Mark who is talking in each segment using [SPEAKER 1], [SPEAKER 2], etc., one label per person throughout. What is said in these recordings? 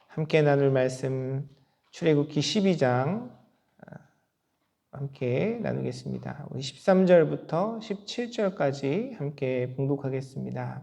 [SPEAKER 1] 함께 나눌 말씀 출애굽기 12장 함께 나누겠습니다. 우리 13절부터 17절까지 함께 봉독하겠습니다.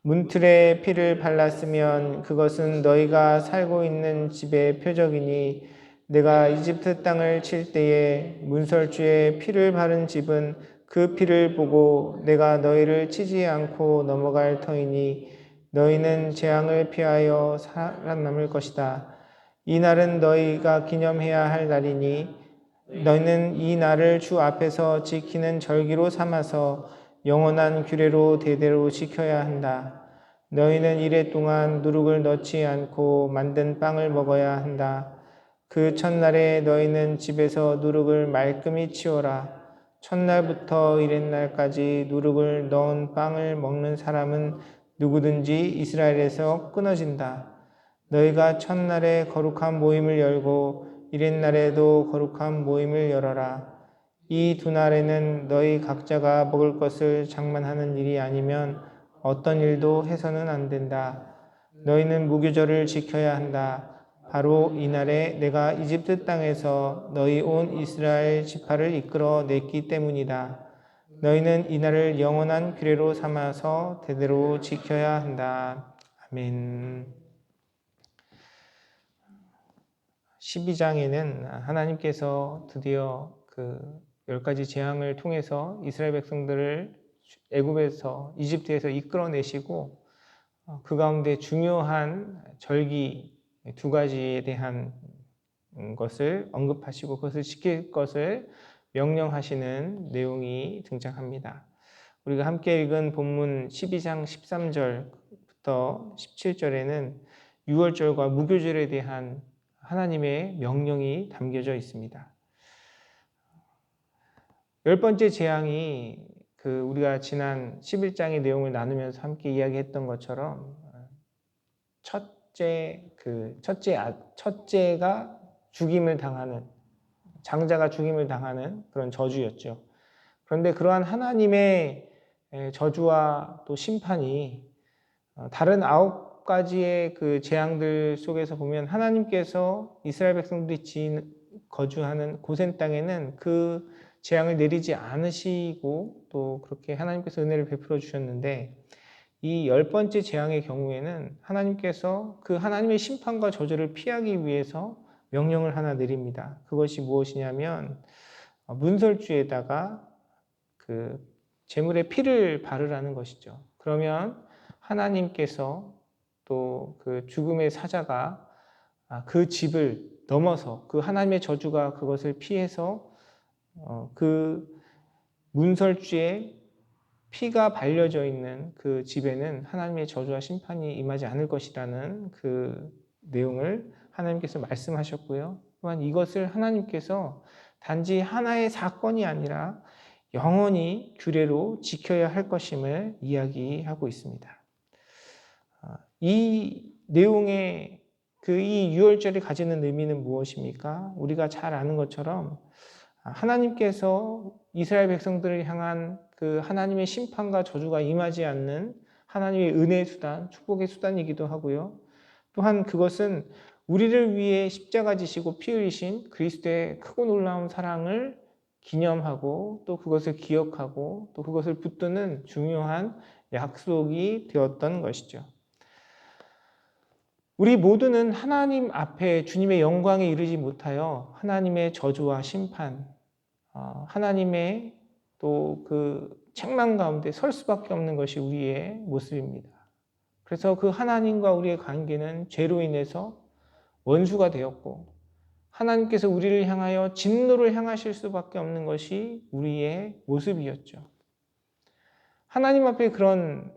[SPEAKER 1] 문틀에 피를 발랐으면 그것은 너희가 살고 있는 집의 표적이니 내가 이집트 땅을 칠 때에 문설주에 피를 바른 집은 그 피를 보고 내가 너희를 치지 않고 넘어갈 터이니 너희는 재앙을 피하여 살아남을 것이다. 이 날은 너희가 기념해야 할 날이니 너희는 이 날을 주 앞에서 지키는 절기로 삼아서 영원한 규례로 대대로 지켜야 한다. 너희는 이래 동안 누룩을 넣지 않고 만든 빵을 먹어야 한다. 그 첫날에 너희는 집에서 누룩을 말끔히 치워라. 첫날부터 이튿날까지 누룩을 넣은 빵을 먹는 사람은 누구든지 이스라엘에서 끊어진다. 너희가 첫날에 거룩한 모임을 열고 이튿날에도 거룩한 모임을 열어라. 이 두 날에는 너희 각자가 먹을 것을 장만하는 일이 아니면 어떤 일도 해서는 안 된다. 너희는 무교절을 지켜야 한다. 바로 이날에 내가 이집트 땅에서 너희 온 이스라엘 지파를 이끌어 냈기 때문이다. 너희는 이날을 영원한 규례로 삼아서 대대로 지켜야 한다. 아멘. 12장에는 하나님께서 드디어 그 10가지 재앙을 통해서 이스라엘 백성들을 애굽에서 이집트에서 이끌어내시고 그 가운데 중요한 절기 2가지에 대한 것을 언급하시고 그것을 지킬 것을 명령하시는 내용이 등장합니다. 우리가 함께 읽은 본문 12장 13절부터 17절에는 유월절과 무교절에 대한 하나님의 명령이 담겨져 있습니다. 10번째 재앙이 우리가 지난 11장의 내용을 나누면서 함께 이야기했던 것처럼 첫째가 죽임을 당하는, 장자가 죽임을 당하는 그런 저주였죠. 그런데 그러한 하나님의 저주와 또 심판이 다른 9가지의 그 재앙들 속에서 보면 하나님께서 이스라엘 백성들이 거주하는 고센 땅에는 그 재앙을 내리지 않으시고 또 그렇게 하나님께서 은혜를 베풀어 주셨는데 이 10번째 재앙의 경우에는 하나님께서 그 하나님의 심판과 저주를 피하기 위해서 명령을 하나 내립니다. 그것이 무엇이냐면 문설주에다가 그 제물의 피를 바르라는 것이죠. 그러면 하나님께서 또 그 죽음의 사자가 그 집을 넘어서 그 하나님의 저주가 그것을 피해서 그 문설주에 피가 발려져 있는 그 집에는 하나님의 저주와 심판이 임하지 않을 것이라는 그 내용을 하나님께서 말씀하셨고요. 또한 이것을 하나님께서 단지 하나의 사건이 아니라 영원히 규례로 지켜야 할 것임을 이야기하고 있습니다. 이 내용의 이 유월절이 가지는 의미는 무엇입니까? 우리가 잘 아는 것처럼 하나님께서 이스라엘 백성들을 향한 그 하나님의 심판과 저주가 임하지 않는 하나님의 은혜의 수단, 축복의 수단이기도 하고요. 또한 그것은 우리를 위해 십자가 지시고 피 흘리신 그리스도의 크고 놀라운 사랑을 기념하고 또 그것을 기억하고 또 그것을 붙드는 중요한 약속이 되었던 것이죠. 우리 모두는 하나님 앞에 주님의 영광에 이르지 못하여 하나님의 저주와 심판, 하나님의 또 그 책망 가운데 설 수밖에 없는 것이 우리의 모습입니다. 그래서 그 하나님과 우리의 관계는 죄로 인해서 원수가 되었고 하나님께서 우리를 향하여 진노를 향하실 수밖에 없는 것이 우리의 모습이었죠. 하나님 앞에 그런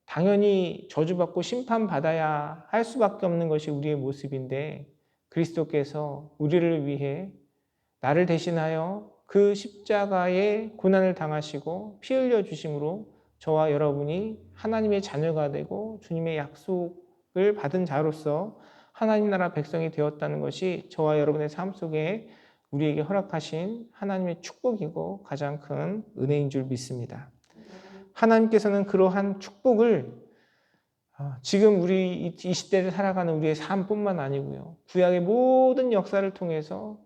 [SPEAKER 1] 당연히 저주받고 심판받아야 할 수밖에 없는 것이 우리의 모습인데 그리스도께서 우리를 위해 나를 대신하여 그 십자가의 고난을 당하시고 피 흘려 주심으로 저와 여러분이 하나님의 자녀가 되고 주님의 약속을 받은 자로서 하나님 나라 백성이 되었다는 것이 저와 여러분의 삶 속에 우리에게 허락하신 하나님의 축복이고 가장 큰 은혜인 줄 믿습니다. 하나님께서는 그러한 축복을 지금 우리 이 시대를 살아가는 우리의 삶뿐만 아니고요. 구약의 모든 역사를 통해서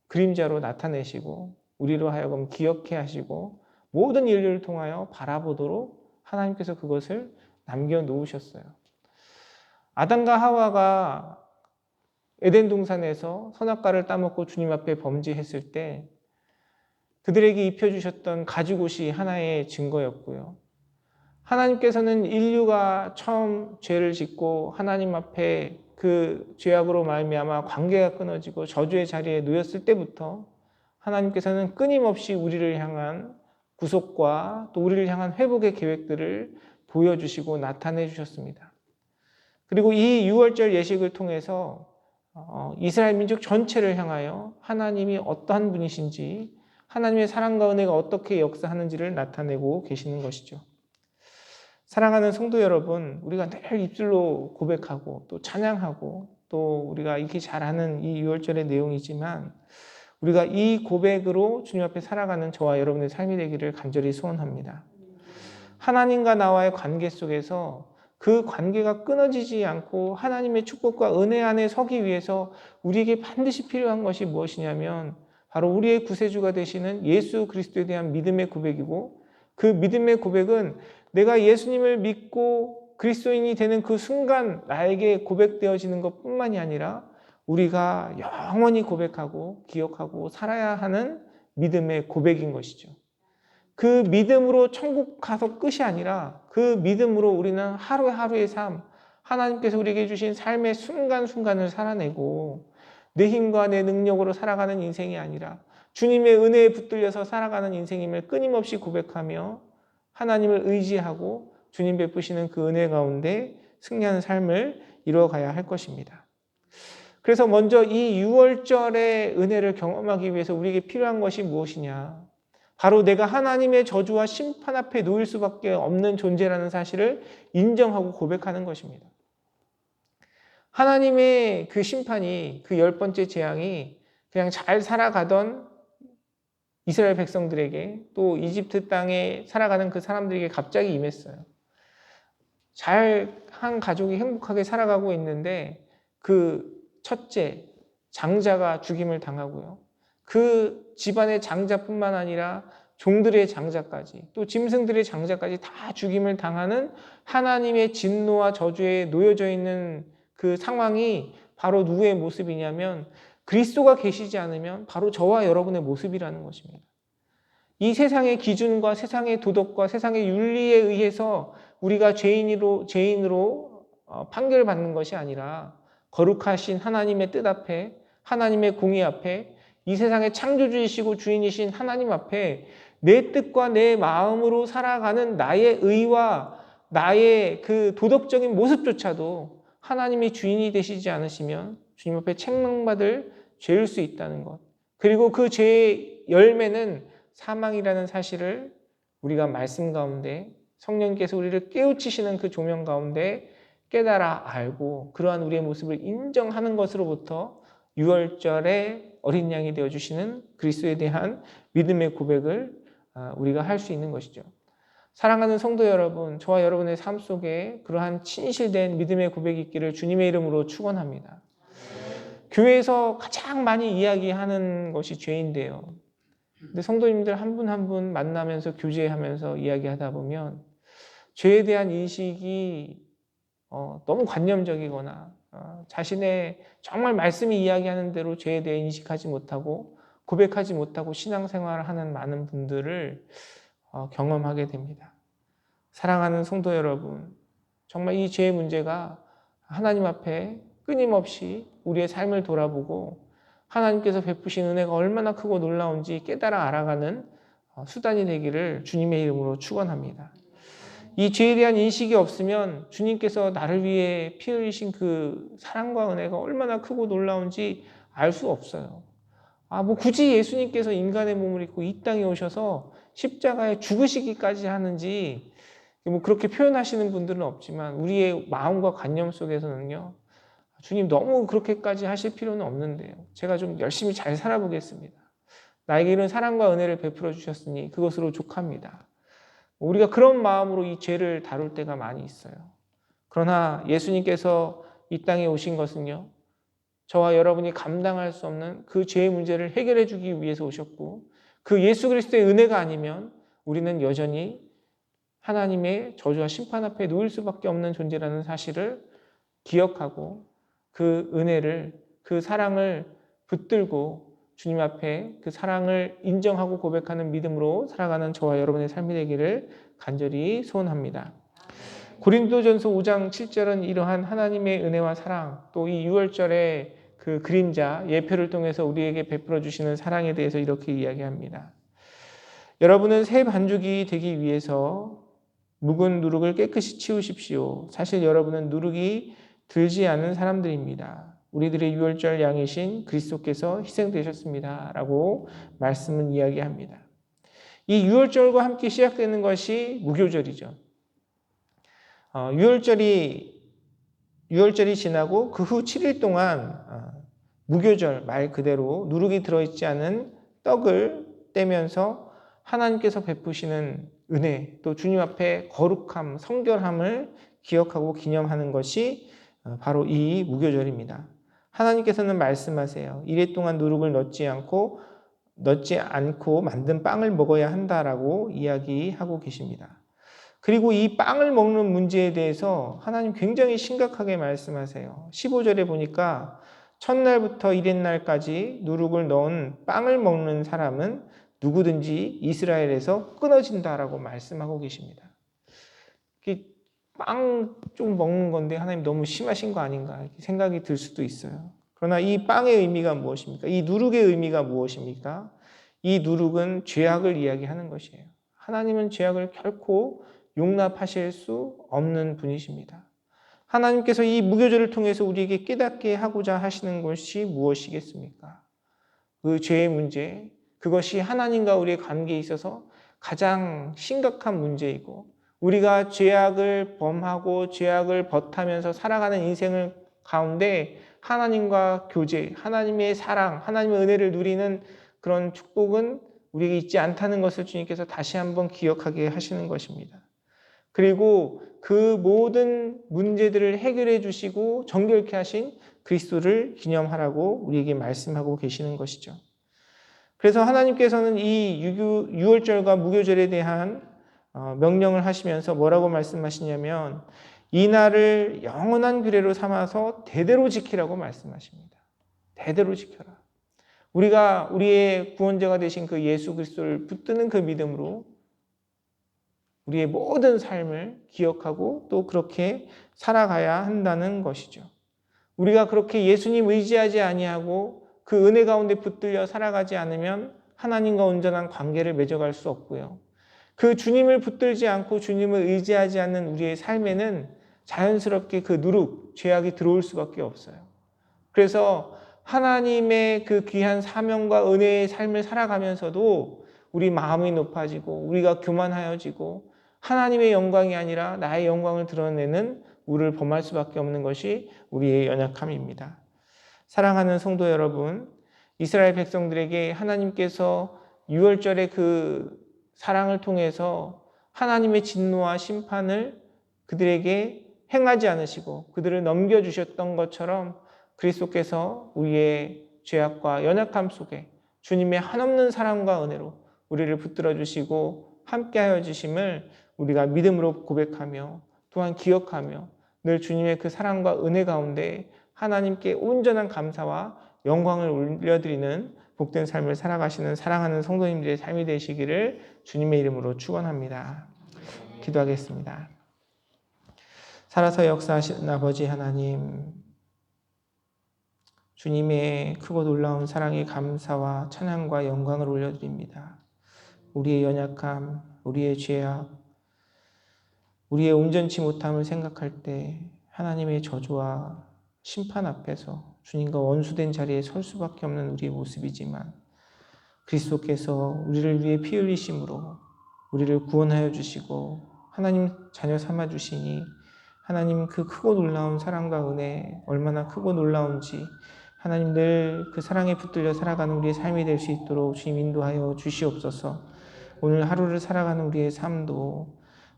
[SPEAKER 1] 그림자로 나타내시고 우리로 하여금 기억해 하시고 모든 인류를 통하여 바라보도록 하나님께서 그것을 남겨놓으셨어요. 아담과 하와가 에덴 동산에서 선악과를 따먹고 주님 앞에 범죄했을 때 그들에게 입혀주셨던 가죽옷이 하나의 증거였고요. 하나님께서는 인류가 처음 죄를 짓고 하나님 앞에 그 죄악으로 말미암아 관계가 끊어지고 저주의 자리에 놓였을 때부터 하나님께서는 끊임없이 우리를 향한 구속과 또 우리를 향한 회복의 계획들을 보여주시고 나타내 주셨습니다. 그리고 이 유월절 예식을 통해서 이스라엘 민족 전체를 향하여 하나님이 어떠한 분이신지 하나님의 사랑과 은혜가 어떻게 역사하는지를 나타내고 계시는 것이죠. 사랑하는 성도 여러분, 우리가 늘 입술로 고백하고 또 찬양하고 또 우리가 익히 잘 아는 이 유월절의 내용이지만 우리가 이 고백으로 주님 앞에 살아가는 저와 여러분의 삶이 되기를 간절히 소원합니다. 하나님과 나와의 관계 속에서 그 관계가 끊어지지 않고 하나님의 축복과 은혜 안에 서기 위해서 우리에게 반드시 필요한 것이 무엇이냐면 바로 우리의 구세주가 되시는 예수 그리스도에 대한 믿음의 고백이고 그 믿음의 고백은 내가 예수님을 믿고 그리스도인이 되는 그 순간 나에게 고백되어지는 것뿐만이 아니라 우리가 영원히 고백하고 기억하고 살아야 하는 믿음의 고백인 것이죠. 그 믿음으로 천국 가서 끝이 아니라 그 믿음으로 우리는 하루하루의 삶, 하나님께서 우리에게 주신 삶의 순간순간을 살아내고 내 힘과 내 능력으로 살아가는 인생이 아니라 주님의 은혜에 붙들려서 살아가는 인생임을 끊임없이 고백하며 하나님을 의지하고 주님 베푸시는 그 은혜 가운데 승리하는 삶을 이루어가야 할 것입니다. 그래서 먼저 이 유월절의 은혜를 경험하기 위해서 우리에게 필요한 것이 무엇이냐? 바로 내가 하나님의 저주와 심판 앞에 놓일 수밖에 없는 존재라는 사실을 인정하고 고백하는 것입니다. 하나님의 그 심판이 그 10번째 재앙이 그냥 잘 살아가던 이스라엘 백성들에게 또 이집트 땅에 살아가는 그 사람들에게 갑자기 임했어요. 잘 한 가족이 행복하게 살아가고 있는데 그 첫째 장자가 죽임을 당하고요. 그 집안의 장자뿐만 아니라 종들의 장자까지 또 짐승들의 장자까지 다 죽임을 당하는 하나님의 진노와 저주에 놓여져 있는 그 상황이 바로 누구의 모습이냐면 그리스도가 계시지 않으면 바로 저와 여러분의 모습이라는 것입니다. 이 세상의 기준과 세상의 도덕과 세상의 윤리에 의해서 우리가 죄인으로 판결받는 것이 아니라 거룩하신 하나님의 뜻 앞에 하나님의 공의 앞에 이 세상의 창조주이시고 주인이신 하나님 앞에 내 뜻과 내 마음으로 살아가는 나의 의와 나의 그 도덕적인 모습조차도 하나님이 주인이 되시지 않으시면 주님 앞에 책망받을 죄일 수 있다는 것. 그리고 그 죄의 열매는 사망이라는 사실을 우리가 말씀 가운데 성령께서 우리를 깨우치시는 그 조명 가운데 깨달아 알고 그러한 우리의 모습을 인정하는 것으로부터 유월절에 어린 양이 되어주시는 그리스도에 대한 믿음의 고백을 우리가 할 수 있는 것이죠. 사랑하는 성도 여러분, 저와 여러분의 삶 속에 그러한 진실된 믿음의 고백이 있기를 주님의 이름으로 축원합니다. 교회에서 가장 많이 이야기하는 것이 죄인데요. 근데 성도님들 한 분 한 분 만나면서 교제하면서 이야기하다 보면 죄에 대한 인식이 너무 관념적이거나 자신의 정말 말씀이 이야기하는 대로 죄에 대해 인식하지 못하고 고백하지 못하고 신앙생활을 하는 많은 분들을 경험하게 됩니다. 사랑하는 성도 여러분, 정말 이 죄의 문제가 하나님 앞에 끊임없이 우리의 삶을 돌아보고 하나님께서 베푸신 은혜가 얼마나 크고 놀라운지 깨달아 알아가는 수단이 되기를 주님의 이름으로 축원합니다. 이 죄에 대한 인식이 없으면 주님께서 나를 위해 피 흘리신 그 사랑과 은혜가 얼마나 크고 놀라운지 알 수 없어요. 뭐 굳이 예수님께서 인간의 몸을 입고 이 땅에 오셔서 십자가에 죽으시기까지 하는지 뭐 그렇게 표현하시는 분들은 없지만 우리의 마음과 관념 속에서는요. 주님 너무 그렇게까지 하실 필요는 없는데요. 제가 좀 열심히 잘 살아보겠습니다. 나에게 이런 사랑과 은혜를 베풀어 주셨으니 그것으로 족합니다. 우리가 그런 마음으로 이 죄를 다룰 때가 많이 있어요. 그러나 예수님께서 이 땅에 오신 것은요, 저와 여러분이 감당할 수 없는 그 죄의 문제를 해결해 주기 위해서 오셨고, 그 예수 그리스도의 은혜가 아니면 우리는 여전히 하나님의 저주와 심판 앞에 놓일 수밖에 없는 존재라는 사실을 기억하고 그 은혜를, 그 사랑을 붙들고 주님 앞에 그 사랑을 인정하고 고백하는 믿음으로 살아가는 저와 여러분의 삶이 되기를 간절히 소원합니다. 고린도전서 5장 7절은 이러한 하나님의 은혜와 사랑, 또 이 유월절의 그 그림자, 예표를 통해서 우리에게 베풀어 주시는 사랑에 대해서 이렇게 이야기합니다. 여러분은 새 반죽이 되기 위해서 묵은 누룩을 깨끗이 치우십시오. 사실 여러분은 누룩이 들지 않은 사람들입니다. 우리들의 유월절 양이신 그리스도께서 희생되셨습니다. 라고 말씀은 이야기합니다. 이 유월절과 함께 시작되는 것이 무교절이죠. 유월절이 지나고 그 후 7일 동안 무교절, 말 그대로 누룩이 들어있지 않은 떡을 떼면서 하나님께서 베푸시는 은혜, 또 주님 앞에 거룩함, 성결함을 기억하고 기념하는 것이 바로 이 무교절입니다. 하나님께서는 말씀하세요. 이래 동안 누룩을 넣지 않고 만든 빵을 먹어야 한다라고 이야기하고 계십니다. 그리고 이 빵을 먹는 문제에 대해서 하나님 굉장히 심각하게 말씀하세요. 15절에 보니까 첫날부터 이튿날까지 누룩을 넣은 빵을 먹는 사람은 누구든지 이스라엘에서 끊어진다라고 말씀하고 계십니다. 빵 좀 먹는 건데 하나님 너무 심하신 거 아닌가 이렇게 생각이 들 수도 있어요. 그러나 이 빵의 의미가 무엇입니까? 이 누룩의 의미가 무엇입니까? 이 누룩은 죄악을 이야기하는 것이에요. 하나님은 죄악을 결코 용납하실 수 없는 분이십니다. 하나님께서 이 무교절을 통해서 우리에게 깨닫게 하고자 하시는 것이 무엇이겠습니까? 그 죄의 문제, 그것이 하나님과 우리의 관계에 있어서 가장 심각한 문제이고, 우리가 죄악을 범하고 죄악을 벗하면서 살아가는 인생을 가운데 하나님과 교제, 하나님의 사랑, 하나님의 은혜를 누리는 그런 축복은 우리에게 있지 않다는 것을 주님께서 다시 한번 기억하게 하시는 것입니다. 그리고 그 모든 문제들을 해결해 주시고 정결케 하신 그리스도를 기념하라고 우리에게 말씀하고 계시는 것이죠. 그래서 하나님께서는 이 유월절과 무교절에 대한 명령을 하시면서 뭐라고 말씀하시냐면 이 날을 영원한 규례로 삼아서 대대로 지키라고 말씀하십니다. 대대로 지켜라. 우리가 우리의 구원자가 되신 그 예수 그리스도를 붙드는 그 믿음으로 우리의 모든 삶을 기억하고 또 그렇게 살아가야 한다는 것이죠. 우리가 그렇게 예수님 의지하지 아니하고 그 은혜 가운데 붙들려 살아가지 않으면 하나님과 온전한 관계를 맺어갈 수 없고요. 그 주님을 붙들지 않고 주님을 의지하지 않는 우리의 삶에는 자연스럽게 그 누룩, 죄악이 들어올 수밖에 없어요. 그래서 하나님의 그 귀한 사명과 은혜의 삶을 살아가면서도 우리 마음이 높아지고 우리가 교만하여지고 하나님의 영광이 아니라 나의 영광을 드러내는 우를 범할 수밖에 없는 것이 우리의 연약함입니다. 사랑하는 성도 여러분, 이스라엘 백성들에게 하나님께서 유월절의 그 사랑을 통해서 하나님의 진노와 심판을 그들에게 행하지 않으시고 그들을 넘겨주셨던 것처럼 그리스도께서 우리의 죄악과 연약함 속에 주님의 한없는 사랑과 은혜로 우리를 붙들어 주시고 함께하여 주심을 우리가 믿음으로 고백하며 또한 기억하며 늘 주님의 그 사랑과 은혜 가운데 하나님께 온전한 감사와 영광을 올려드리는 복된 삶을 살아가시는 사랑하는 성도님들의 삶이 되시기를 주님의 이름으로 축원합니다. 기도하겠습니다. 살아서 역사하시는 아버지 하나님, 주님의 크고 놀라운 사랑에 감사와 찬양과 영광을 올려드립니다. 우리의 연약함, 우리의 죄악, 우리의 온전치 못함을 생각할 때 하나님의 저주와 심판 앞에서 주님과 원수된 자리에 설 수밖에 없는 우리의 모습이지만 그리스도께서 우리를 위해 피 흘리심으로 우리를 구원하여 주시고 하나님 자녀 삼아 주시니 하나님 그 크고 놀라운 사랑과 은혜 얼마나 크고 놀라운지 하나님 늘 그 사랑에 붙들려 살아가는 우리의 삶이 될 수 있도록 주님 인도하여 주시옵소서. 오늘 하루를 살아가는 우리의 삶도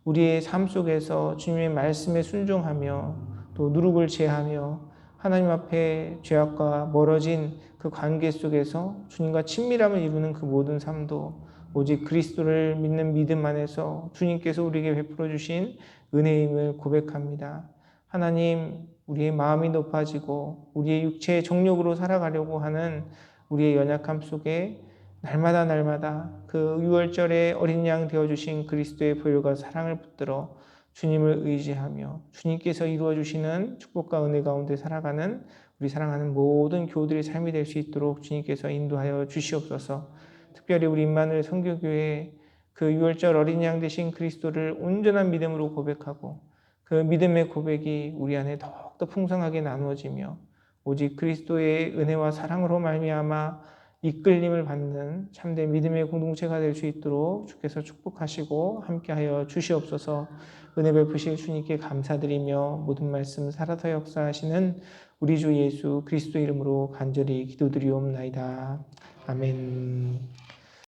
[SPEAKER 1] 우리의 삶 속에서 주님의 말씀에 순종하며 또 누룩을 제하며 하나님 앞에 죄악과 멀어진 그 관계 속에서 주님과 친밀함을 이루는 그 모든 삶도 오직 그리스도를 믿는 믿음 안에서 주님께서 우리에게 베풀어 주신 은혜임을 고백합니다. 하나님, 우리의 마음이 높아지고 우리의 육체의 정욕으로 살아가려고 하는 우리의 연약함 속에 날마다 그 유월절에 어린 양 되어주신 그리스도의 보혈과 사랑을 붙들어 주님을 의지하며 주님께서 이루어 주시는 축복과 은혜 가운데 살아가는 우리 사랑하는 모든 교우들의 삶이 될 수 있도록 주님께서 인도하여 주시옵소서. 특별히 우리 임마누엘 선교교회 그 유월절 어린 양 되신 그리스도를 온전한 믿음으로 고백하고 그 믿음의 고백이 우리 안에 더욱더 풍성하게 나누어지며 오직 그리스도의 은혜와 사랑으로 말미암아 이끌림을 받는 참된 믿음의 공동체가 될 수 있도록 주께서 축복하시고 함께하여 주시옵소서. 은혜 베푸실 주님께 감사드리며 모든 말씀 살아서 역사하시는 우리 주 예수 그리스도 이름으로 간절히 기도드리옵나이다. 아멘.